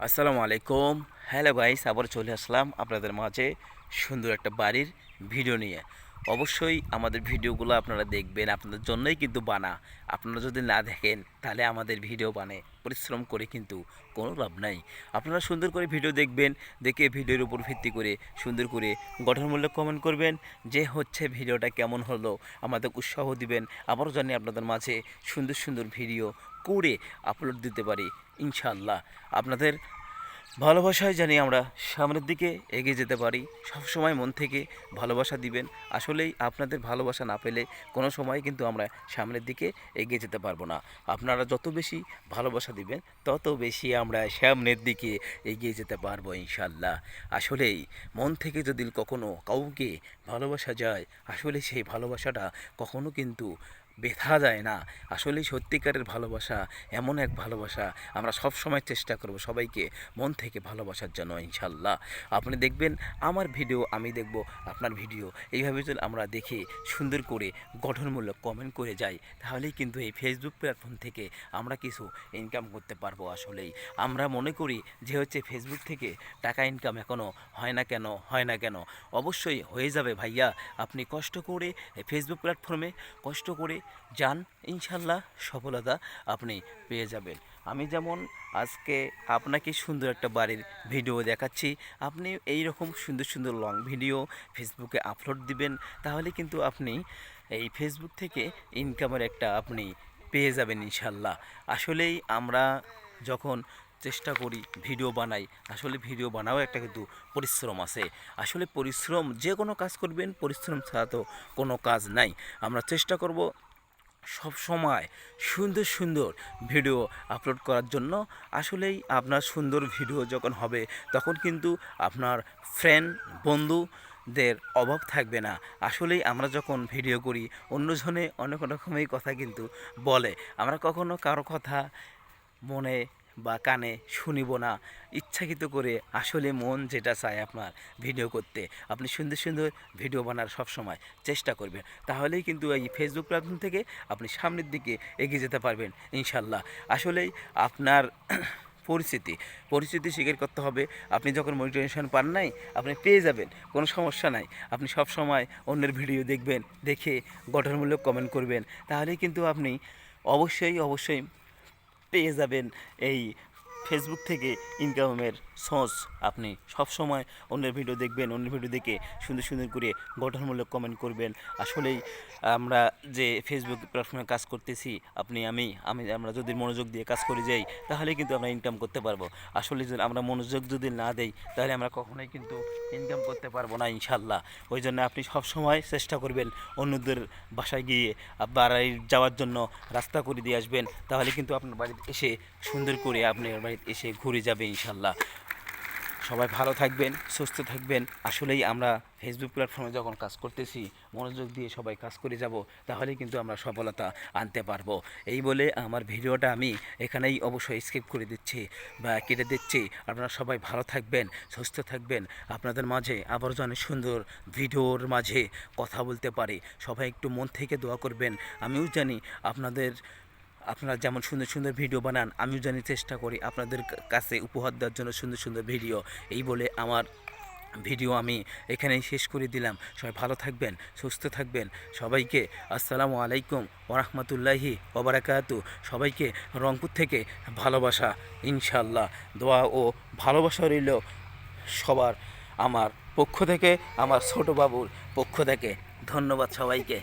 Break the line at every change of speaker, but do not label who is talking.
আসসালামু আলাইকুম। Hello guys, আবার চলে আসলাম আপনাদের মাঝে সুন্দর একটা বাড়ির ভিডিও নিয়ে। অবশ্যই আমাদের ভিডিওগুলো আপনারা দেখবেন, আপনাদের জন্যই কিন্তু বানা। আপনারা যদি না দেখেন তাহলে আমাদের ভিডিও বানে পরিশ্রম করে কিন্তু কোনো লাভ নাই। আপনারা সুন্দর করে ভিডিও দেখবেন, দেখে ভিডিওর উপর ভিত্তি করে সুন্দর করে গঠনমূলক কমেন্ট করবেন যে হচ্ছে ভিডিওটা কেমন হলো, আমাদের উৎসাহ দিবেন। আবারও জানি আপনাদের মাঝে সুন্দর সুন্দর ভিডিও করে আপলোড দিতে পারি ইনশাআল্লাহ। আপনাদের ভালোবাসায় জানি আমরা সামনের দিকে এগিয়ে যেতে পারি। সবসময় মন থেকে ভালোবাসা দিবেন। আসলেই আপনাদের ভালোবাসা না পেলে কোনো সময় কিন্তু আমরা সামনের দিকে এগিয়ে যেতে পারবো না। আপনারা যত বেশি ভালোবাসা দিবেন তত বেশি আমরা সামনের দিকে এগিয়ে যেতে পারবো ইনশাল্লাহ। আসলেই মন থেকে যদি কখনো কাউকে ভালোবাসা যায়, আসলে সেই ভালোবাসাটা কখনো কিন্তু ব্যথা যায় না। আসলেই সত্যিকারের ভালোবাসা এমন এক ভালোবাসা, আমরা সব সময় চেষ্টা করব সবাইকে মন থেকে ভালোবাসার জন্য ইনশাল্লাহ। আপনি দেখবেন আমার ভিডিও, আমি দেখব আপনার ভিডিও, এইভাবে যদি আমরা দেখে সুন্দর করে গঠনমূলক কমেন্ট করে যাই, তাহলেই কিন্তু এই ফেসবুক প্ল্যাটফর্ম থেকে আমরা কিছু ইনকাম করতে পারবো। আসলেই আমরা মনে করি যে হচ্ছে ফেসবুক থেকে টাকা ইনকাম এখনও হয় না কেন, অবশ্যই হয়ে যাবে ভাইয়া। আপনি কষ্ট করে ফেসবুক প্ল্যাটফর্মে কষ্ট করে যান, ইনশাল্লাহ সফলতা আপনি পেয়ে যাবেন। আমি যেমন আজকে আপনাকে সুন্দর একটা বাড়ির ভিডিও দেখাচ্ছি, আপনি এই রকম সুন্দর সুন্দর লং ভিডিও ফেসবুকে আপলোড দিবেন, তাহলে কিন্তু আপনি এই ফেসবুক থেকে ইনকামের একটা আপনি পেয়ে যাবেন ইনশাল্লাহ। আসলেই আমরা যখন চেষ্টা করি ভিডিও বানাই, আসলে ভিডিও বানাও একটা কিন্তু পরিশ্রম আছে। আসলে পরিশ্রম, যে কোনো কাজ করবেন পরিশ্রম ছাড়া তো কোনো কাজ নাই। আমরা চেষ্টা করব সব সময় সুন্দর সুন্দর ভিডিও আপলোড করার জন্য। আসলেই আপনার সুন্দর ভিডিও যখন হবে তখন কিন্তু আপনার ফ্রেন্ড বন্ধুদের অভাব থাকবে না। আসলেই আমরা যখন ভিডিও করি অন্যজনে অনেক রকমের কথা কিন্তু বলে, আমরা কখনো কারো কথা মনে বা কানে শুনিব না। ইচ্ছাকৃত করে আসলে মন যেটা চায় আপনার ভিডিও করতে, আপনি সুন্দর সুন্দর ভিডিও বানার সবসময় চেষ্টা করবেন, তাহলেই কিন্তু এই ফেসবুক প্ল্যাটফর্ম থেকে আপনি সামনের দিকে এগিয়ে যেতে পারবেন ইনশাল্লাহ। আসলেই আপনার পরিস্থিতি স্বীকার করতে হবে। আপনি যখন মোটিভেশন পান নাই, আপনি পেয়ে যাবেন, কোনো সমস্যা নাই। আপনি সব সময় অন্যের ভিডিও দেখবেন, দেখে গঠনমূলক কমেন্ট করবেন, তাহলেই কিন্তু আপনি অবশ্যই পেয়ে যাবেন এই ফেসবুক থেকে ইনকামের সোর্স। আপনি সবসময় অন্যের ভিডিও দেখবেন, অন্যের ভিডিও দেখে সুন্দর সুন্দর করে গঠনমূলক কমেন্ট করবেন। আসলেই আমরা যে ফেসবুক প্ল্যাটফর্মে কাজ করতেছি, আমরা যদি মনোযোগ দিয়ে কাজ করে যাই, তাহলে কিন্তু আমরা ইনকাম করতে পারবো। আসলে যদি আমরা মনোযোগ যদি না দেই, তাহলে আমরা কখনোই কিন্তু ইনকাম করতে পারবো না ইনশাল্লাহ। ওই জন্য আপনি সবসময় চেষ্টা করবেন অন্যদের বাসায় গিয়ে বাড়ি যাওয়ার জন্য রাস্তা করে দিয়ে আসবেন, তাহলে কিন্তু আপনার বাড়িতে এসে সুন্দর করে আপনার বাড়িতে এসে ঘুরে যাবে ইনশাল্লাহ। সবাই ভালো থাকবেন, সুস্থ থাকবেন। আসলেই আমরা ফেসবুক প্ল্যাটফর্মে যখন কাজ করতেছি মনোযোগ দিয়ে সবাই কাজ করে যাব, তাহলে কিন্তু আমরা সফলতা আনতে পারবো। এই বলে আমার ভিডিওটা আমি এখানেই অবশ্যই স্কিপ করে দিচ্ছি বা কেটে দিচ্ছি। আপনারা সবাই ভালো থাকবেন, সুস্থ থাকবেন। আপনাদের মাঝে আবার যেন সুন্দর ভিডিওর মাঝে কথা বলতে পারি। সবাই একটু মন থেকে দোয়া করবেন। আমিও জানি আপনারা যেমন সুন্দর সুন্দর ভিডিও বানান, আমিও জানি চেষ্টা করি আপনাদের কাছে উপহার দেওয়ার জন্য সুন্দর সুন্দর ভিডিও। এই বলে আমার ভিডিও আমি এখানেই শেষ করে দিলাম। সবাই ভালো থাকবেন, সুস্থ থাকবেন। সবাইকে আসসালামু আলাইকুম ওরহমতুল্লাহি ওবারাকাতু। সবাইকে রংপুর থেকে ভালোবাসা, ইনশাল্লাহ দোয়া ও ভালোবাসা রইল সবার আমার পক্ষ থেকে, আমার ছোট বাবুর পক্ষ থেকে। ধন্যবাদ সবাইকে।